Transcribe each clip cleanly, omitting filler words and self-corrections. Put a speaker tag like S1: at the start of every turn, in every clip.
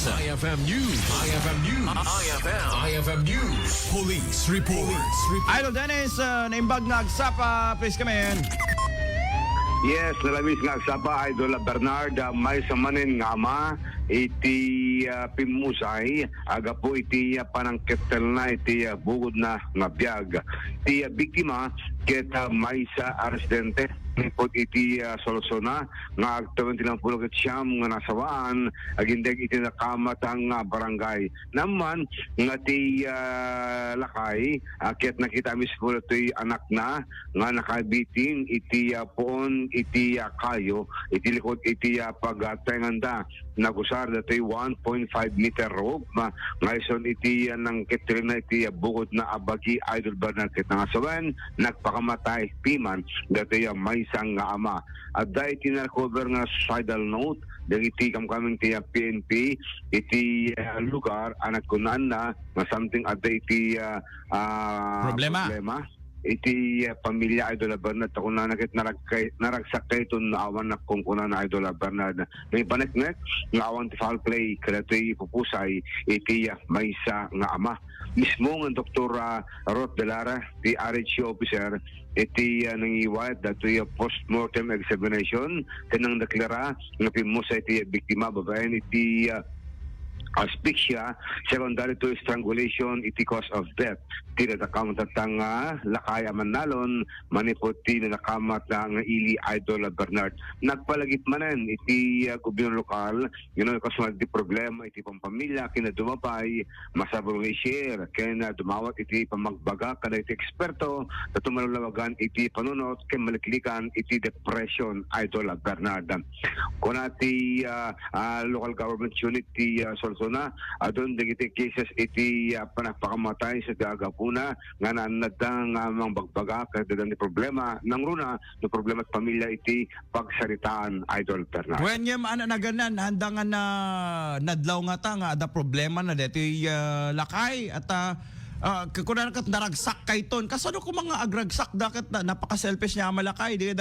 S1: IFM News. IFM News. IFM News. Police report.
S2: Idol Dennis, naimbag na agsapa, please come in.
S3: Yes, nalabis nga sa pa Idol Bernard, may samanin nga ama iti pimusay aga po iti panangketel na iti bugod na nga biyag. Iti biktima kita may sa residente po iti solusona nga agtawan tinampulo ket siyam nga nasawaan agindag iti nakamat ang barangay. Naman nga ti lakay ket nakita mismo iti anak na nga nakabiting iti poon iti kayo iti likod iti pagtenganda nagusar dati 1.5 meter rope nga ison iti nang ketel na iti bukod na abagi Idol Bernard ket nangasawan nagpakamatay piman dati may sang nga ama at dahil tinarcover nga suicidal note dahil iti kaming ti PNP iti lugar anak kunan na something at iti problema iti pamilya Idol Bernard ako na nakit naragsak kayo itong naawan na kung kunan na Idol Bernard may paneknek naawan ti foul play kada iti pupusay iti maysa nga ama mismo ng Dr. Rod Delara the RHC officer iti nangiwat dato yung post-mortem examination kanang deklara nga pimusay iti biktima babaen iti asphyxia, secondary to strangulation, iti cause of death. Tira nakamat ang lakay amanalon, manipot na nakamat ang ili Idol Bernard. Nagpalagit manan iti gobyerno lokal, yun ang kasunod iti problema, iti pampamilya, kinadumapay, masabong i-share, kaya dumawat iti pamagbaga, kada iti eksperto, na tumalalawagan iti panunot, kaya maliklikan iti depression Idol Bernard. Kung iti local government unit, iti na doon digiti cases iti panagpakamatay sa Agapuna nga nanadang mga bagbaga kada ni problema nang runa no problema at pamilya iti pagsaritaan Idol Bernard.
S2: When yung naganan handangan na nadlaw nga ta nga ada problema na dito lakay at kunan kat naragsak kay ton kasano ko mga agragsak dakat na napaka-selfish niya malakay di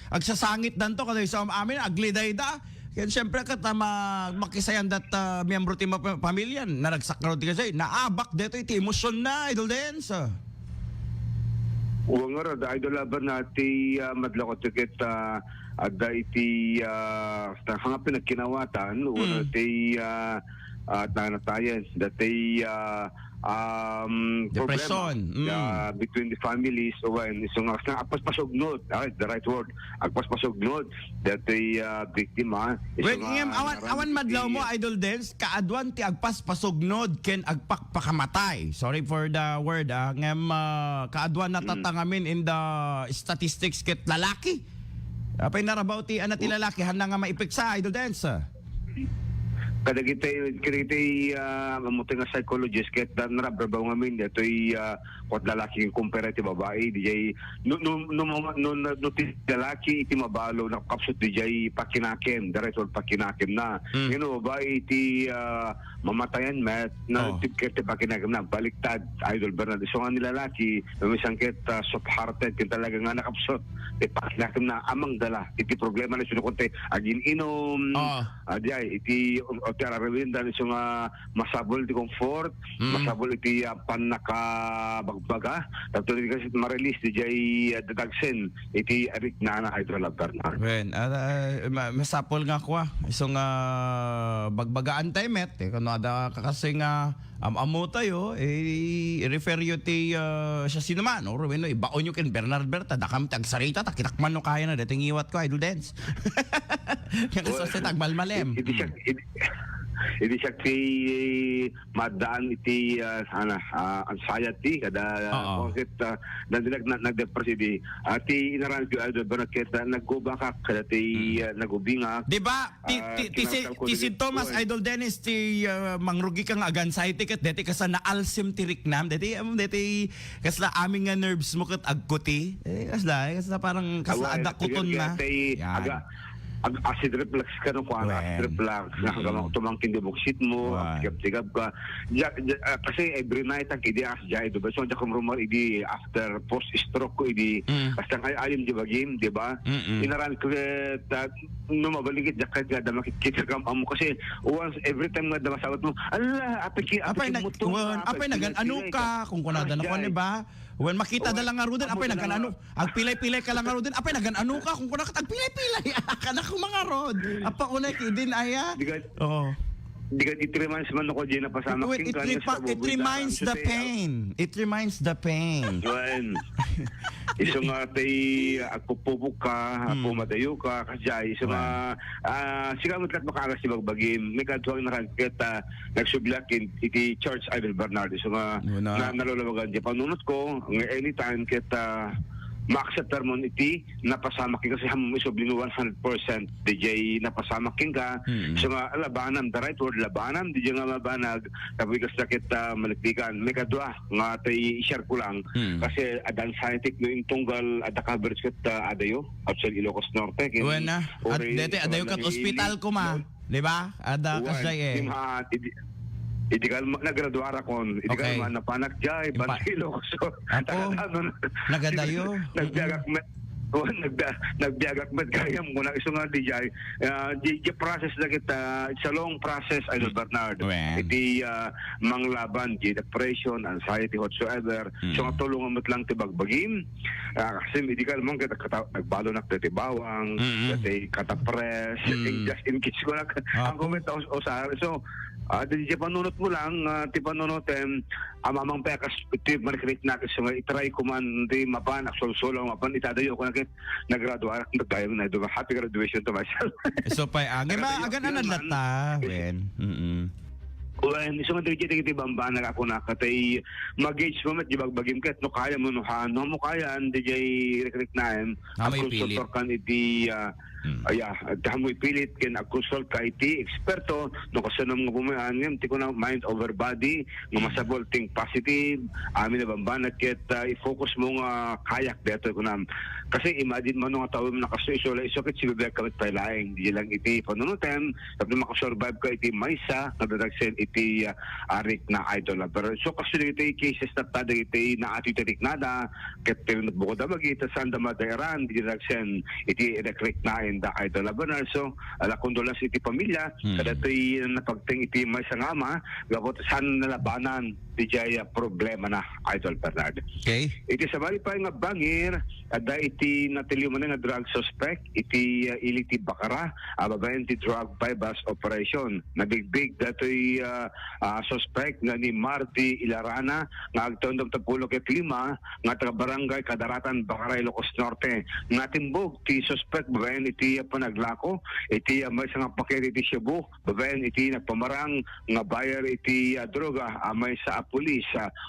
S2: agsasangit danto kada sa amin agliday da. Yan siyempre kat makisayan dat miyembro ti pamilya naragsak na rin kasi naabak dito iti emosyon na Idol Dance.
S3: Uwa nga rin, Idol Bernard ti madlakot tikit ada iti hangapin nagkinawatan una ti nanatayan dati
S2: depression
S3: between the families when isong agpaspasugnod the right word agpaspasugnod dati biktima
S2: wait awan madlaw mo Idol Dance kaadwan ti agpaspasugnod ken agpakpakamatay sorry for the word ngem kaadwan natatangamin in the statistics ket lalaki apay narabaw ti ana ti lalaki handa nga maipeksa Idol Dance
S3: kada kita mamuti nga psychologist ket narabrabaw ngamin datoy kot lalaki kumpara ti babae DJ no ti lalaki iti mabalo nakapsut DJ pakinaken director pakinaken na babae iti mamatayan met na tipket ti pakinaken na baliktad Idol Bernard so nga ni lalaki misang ket soft hearted ken talaga nga nakapsut ti pakinaken na amang dala iti problema na sinukonte agin inom iti Tiara Rewinda iso nga masabol ti comfort, masabol iti panakabagbaga. Tapos kasi ma-release di jay dadagsen iti arik na Idol Bernard.
S2: Well, masapol nga ko iso nga bagbagaan tayo met. Kano ada kasi nga amo tayo, refer yo ti siya sinuman. Or bueno, ibaon nyo ken Bernard Berta, dakam tagsarita, takitakman no kaya na dating iwat ko, Idol Dance. Kaya kasi tagmalmalem.
S3: Hindi siya ti madaan iti anxiety kada bakit nagdepress di ati inaran ko Idol Bernard kita nagbubaka kada ti nagubinga
S2: di ba ti si Thomas Idol Dennis ti mangrugi kang anxiety ket deti kasa na alsim ti riknam deti kasla aming nga nerves mo ket agkuti kasla parang kasla ada kuton na
S3: acid reflux ka no kuan, acid reflux na hanggang tumangkin dibuksit mo, tigab ka. Kasi every night ang idi as jay do ba so ja kum rumor idi after post stroke ko idi basta ayim di bagim, di ba? Inaran ko no mabaligid jakat ga da makikita kam amo kasi once every time nga da masabot mo ala apay
S2: nagan ano ka kung kunada na ko ni ba? When makita da lang nga ruden apay nagan-ano. Ang pilay-pilay ka lang nga ruden apay nagan-ano ka kung kuna ka pilay-pilay kana ko mga rod. Apa unay kidin aya? Oo.
S3: Di ka it reminds man ako dyan na pasama king
S2: It reminds the pain. It reminds the pain.
S3: Well, iso nga tay agpupubok ka, pumadayo ka, kasjay. Iso nga, sigamot kat makagas si Bagbagim. May kadwang nakagkit nagsublakin iti Church Idol Bernard. Iso nga, nalulawagan dyan. Panunot ko, anytime kita ma-acceptar mo iti napasamakin kasi hamon isobli 100% DJ napasamakin ka so nga labanan the right word labanan DJ nga mabanag tapos kasakit maliktikan may kadwa nga tay i-share ko lang kasi adan scientific no intunggal ada coverage kat adayo outside Ilocos Norte
S2: na at dete adayo kat hospital ko ma di ba ada kasay
S3: Hindi ka nagraduara kon, hindi ka naman napanak jay, bantilo ko. So,
S2: nagadayo.
S3: Nagbiagak met kayam ko na iso nga DJ the process na kita it's a long process Idol Bernard iti manglaban di depression anxiety whatsoever so nga tulungan mo lang ti Bagbagim kasi medical mo kita nagbalo na ti bawang kata press just in case ko na ang comment o sa so di panunot mo lang ti panunoten amamang pekas ti marikrit na kasi itry ko man di mapan aksolsolong mapan itadayo ko nagraduar nagdayo na do happy graduation to myself
S2: so pay agan anad lata wen
S3: Well, isang dito bamba na ako nakatay mag-gauge mo met di Bagbagim ket no kaya mo no hano mo kaya DJ recruit na ang consultor kan iti damoy pilit ken consult ka iti eksperto no kasanam nga bumayan ngem ti ko na mind over body nga masabol think positive amin na bamba na ket i-focus mo nga kayak dito ko na kasi imagine mo nga tawo mo nakasuisola iso ket sibebe ka met pailaing di lang iti panunutem tapos makasurvive ka iti maysa nadadagsen iti arik na idol pero so kasi iti cases na tada iti na ati nada ket bukod bagita sanda madairan di dagsen iti recruit na in the idol Bernard so ala kondolas iti pamilya kada iti napagting iti may sangama gabot san nalabanan di jaya problema na Idol Bernard.
S2: Okay.
S3: Iti sabali pa nga bangir ada iti natiliw man nga drug suspect iti iliti Bakara ababayan ti drug bypass operation nabigbig datoy suspect nga ni Marty Ilarana nga agtondog tapulo ket 5 nga taga barangay Kadaratan Bakara Ilocos Norte nga timbog ti suspect babayan iti panaglako iti may nga paket iti Cebu babayan iti nagpamarang nga buyer iti droga may sa pulis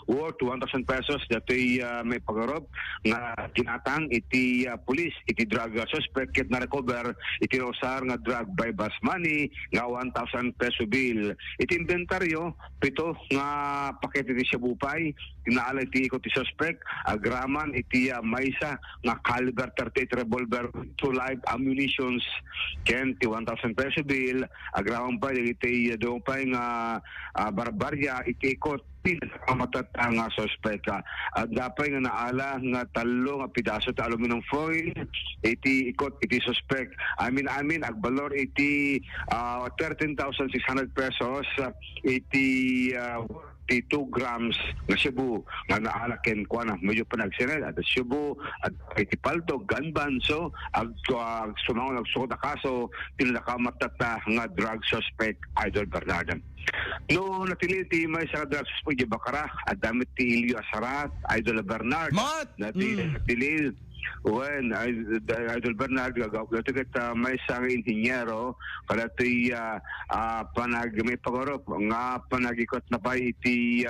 S3: worth 1,000 pesos datoy may pagarob nga tinatang iti pulis iti drug suspect ket na recover iti usar nga drug bypass money nga 1,000 peso bill iti inventaryo pito nga paket iti Cebu-pay tinaalay iti ikot ti suspect agraman iti maysa nga caliber 38 revolver to live ammunitions ken ti 1,000 peso bill agraman pa iti doon pa nga barbarya iti ikot pinakamatat ang suspect at dapat nga naala nga talo nga pidaso ta aluminum foil iti ikot iti suspect amin agbalor iti 13,600 pesos iti 2 grams na Cebu nga naalaken ko na medyo panagsinel at Cebu at iti palto gunban so sumangon nagsukot na kaso tinakamatat nga drug suspect Idol Bernard. No natiliti may sa drug suspect di Bakara at damit ti Ilio Asarat Idol Bernard natilil when Idol Bernard gagawin may isang inhinyero kada ito'y may pagorop nga panagikot na pa iti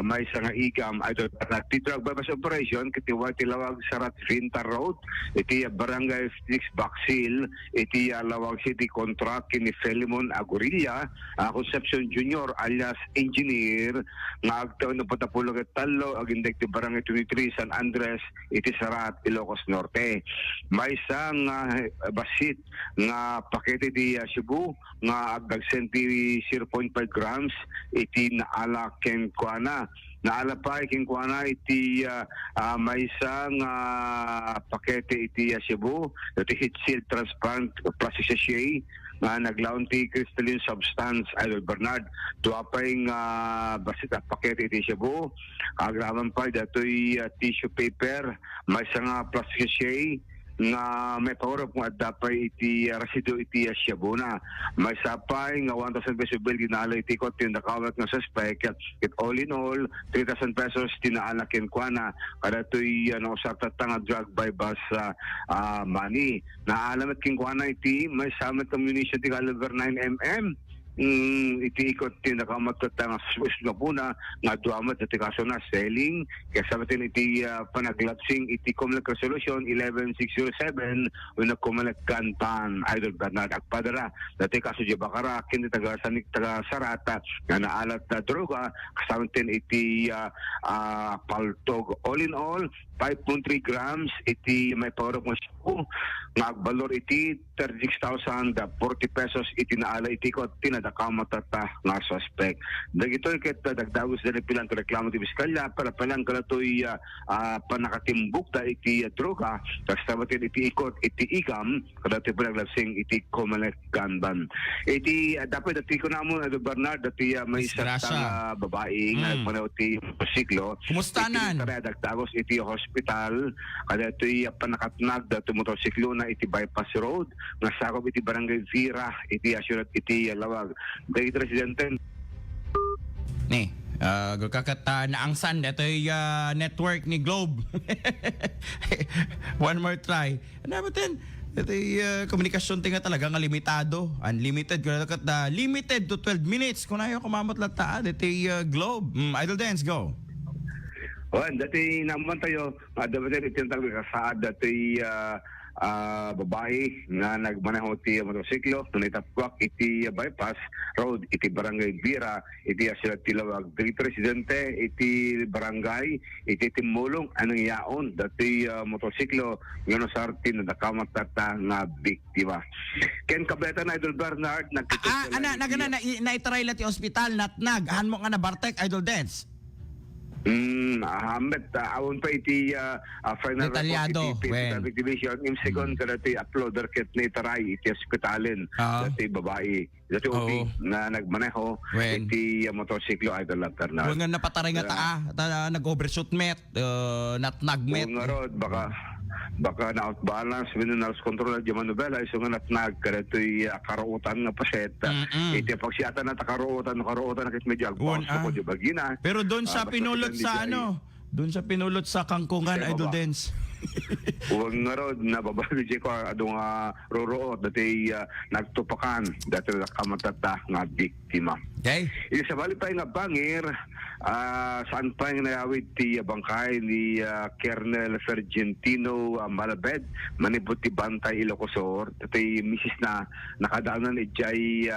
S3: may isang igam Idol Bernard iti drug bypass operation kitiwa tilawag Sarat Vinta Road iti barangay 6 Baksil iti Lawag City contract kini Felimon Agurilla Concepcion Junior alias Engineer nga agtaon na patapulog at talo agindek ti barangay 23 San Andres Ingres iti Sarat, Ilocos Norte. May isang basit nga pakete iti Cebu nga agdagsen ti 0.5 grams iti naala ken kuana. Naala pa ken kuana iti may isang pakete iti Cebu iti heat shield transparent plastic sachet nga naglaon ti crystalline substance Idol Bernard tuapay nga basit at pakete iti Cebu agraman pa datoy tissue paper may isang plastic sachet nga may power kung adapay iti residu iti Cebu na may sapay nga 1,000 pesos bill ginala iti kot tinakawat nga suspect it all in all 3,000 pesos tinaala ken kuana kada toy usap nga drug by bus money naalamat ken kuana iti may samet ammunition ti caliber 9mm iti ikot tinakamatata nga susma po na nga duamat iti kaso na selling kasama tin iti panaglatsing iti Comelec Resolution 11607 una Comelec Gantan Idol Bernard agpadara dati kaso di bakara kini taga Sarata nga naalat na droga kasama tin iti paltog all in all 5.3 grams iti may power of Cebu nga agbalor iti 36,040 pesos iti naala iti kot tinadakamatata nga suspect. Dagitoy ket dagdagos dali pilang reklamo ti Biskalya para palang kalatoy panakatimbuk da iti droga kastabatin iti ikot iti ikam kadati panaglasing iti Comelec Ganban. Iti dapat dati ko namon Idol Bernard dati may isang babae nga nagmanaw ti motorsiklo.
S2: Kumustanan?
S3: Dagdagos iti hospital kada ito'y panakatnag dato motorsiklo na iti bypass road nga sakop iti barangay Vira iti asyurat iti Lawag. Dahil residente
S2: Ni, kakata naangsan ito'y network ni Globe. One more try. Ano ba din? Ito'y komunikasyon tinga talaga nga limitado. Unlimited. Limited to 12 minutes. Kung ayaw kumamot lang taan, ito'y Globe. Idol Dance, go.
S3: Dati naman tayo, dapat ito yung talaga kasaad dati babae nga nagmaneho ti motorsiklo tunitapwak iti bypass road iti barangay Bira iti Asilat Tilawag dati residente iti barangay iti timulong anong yaon dati motorsiklo nga sartin na nakamatata nga biktima ken kabeta na Idol Bernard
S2: naitry la ti hospital natnag han mo nga na Bartek Idol Dance.
S3: Ahmed, awon pa iti final
S2: Detalyado,
S3: report iti Traffic Division im second kada iti uploader ket ni taray iti hospitalin dati babae dati OP na nagmaneho iti motorsiklo Idol Bernard.
S2: Kung nga napataray nga nag-overshoot met natnag met.
S3: Kung nga rod baka na-outbalance minunals control at yung manubela iso nga natnag kada ito'y karuutan nga paset iti pagsiyata na karuutan na kit medyo agpos ko di bagina
S2: pero doon sa pinulot sa doon sa pinulot sa Kangkungan Idol Dance.
S3: Huwag nga ron, nababali ko adong roroot dati nagtupakan dati nakamatata nga biktima.
S2: Okay.
S3: Sa bali pa nga bangir, saan pa yung nayawid ti bangkay ni Colonel Fergentino Malabed, manibot ti Bantay Ilocosor, dati misis na nakadaanan ijay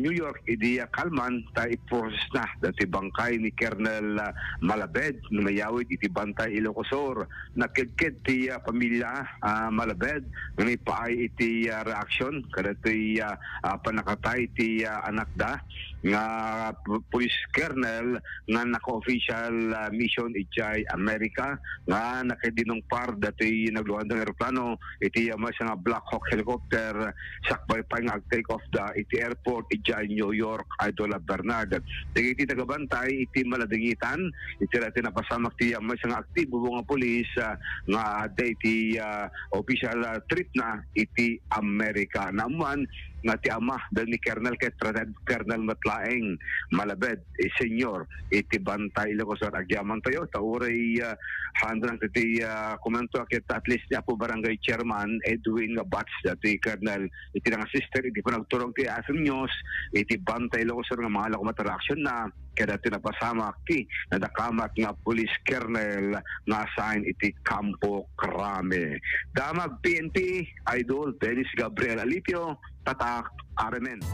S3: New York, idi Kalman, tayo i-process na dati bangkay ni Colonel Malabed, na mayawid iti Bantay Ilocosor, nakidkid ti pamilya Malabed, ngunit paay iti reaksyon, kada iti panakatay ti anak da, nga police colonel nga naka-official mission ijay Amerika nga nakidinong par dati nagluhan ng aeroplano iti mas nga Black Hawk helicopter sakbay pa nga take off da iti airport ijay New York Idol Bernard. Iti tagabantay iti maladingitan iti rati napasamak ti mas nga aktibo nga polis nga iti official trip na iti Amerika. Naman nga ti ama dahil ni Colonel Colonel Matlaeng Malabed senyor iti Bantay Ilocosor agyaman tayo tauray handang iti komento akit at least niya po barangay chairman Edwin Bats dati Colonel iti nga sister iti po nagturong ti Asim News iti Bantay Ilocosor nga mga lakumat reaksyon na kaya dati napasama ti nadakamat nga police colonel nga assign iti Campo Crame. Damag PNP Idol Dennis Gabriel Alipio Tatak RMN.